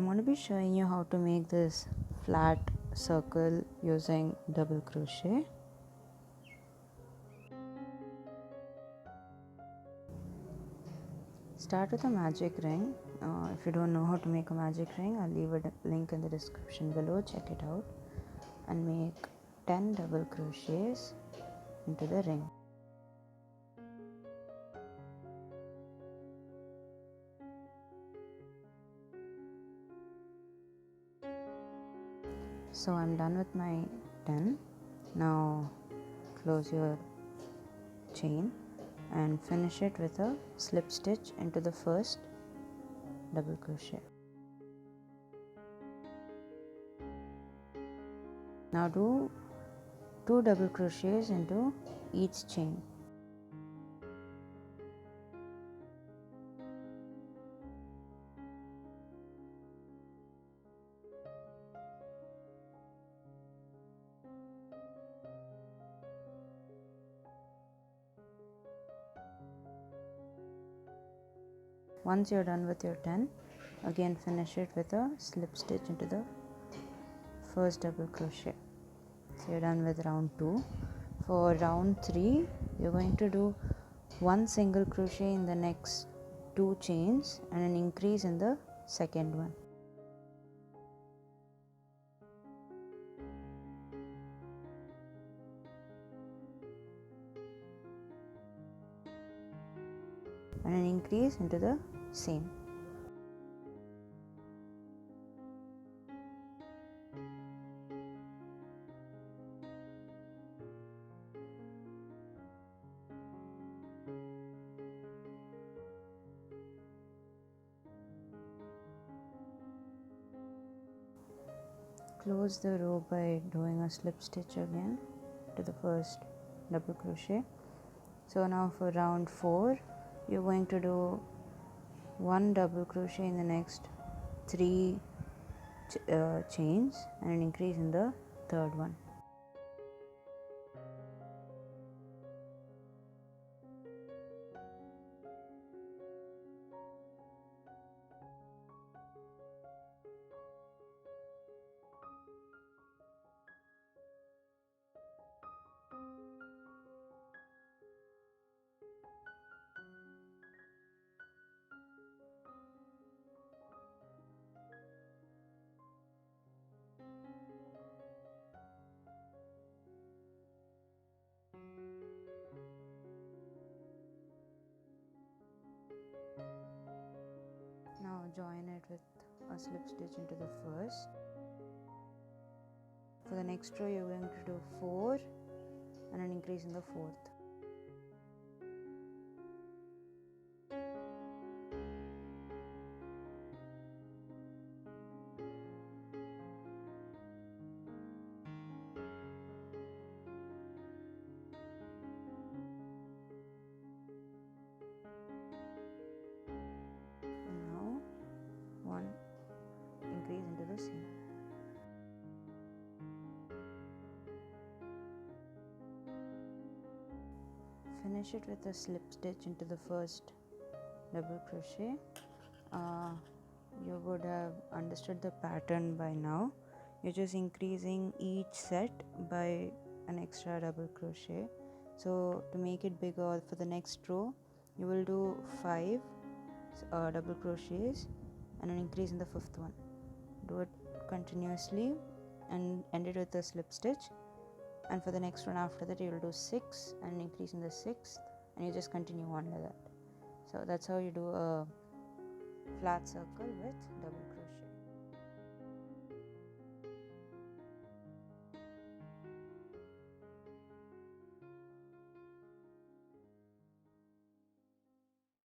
I'm going to be showing you how to make this flat circle using double crochet. Start with a magic ring. If you don't know how to make a magic ring, I'll leave a link in the description below. Check it out and make 10 double crochets into the ring. So I'm done with my 10. Now close your chain and finish it with a slip stitch into the first double crochet. Now do 2 double crochets into each chain. Once you're done with your 10, again finish it with a slip stitch into the first double crochet. So you're done with round 2. For round 3, you're going to do 1 single crochet in the next 2 chains and an increase in the second one. And an increase into the same. Close the row by doing a slip stitch again to the first double crochet. So now for round 4, you're going to do 1 double crochet in the next 3 chains and an increase in the third one. Now join it with a slip stitch into the first. For the next row, you're going to do 4 and an increase in the fourth. And now 1 increase into the seam. Finish it with a slip stitch into the first double crochet. You would have understood the pattern by now. You're just increasing each set by an extra double crochet. So to make it bigger, for the next row you will do 5 double crochets and an increase in the 5th one. Do it continuously and end it with a slip stitch, and for the next one after that you will do 6 and an increase in the 6th, and you just continue on like that. So that's how you do a flat circle with double crochet.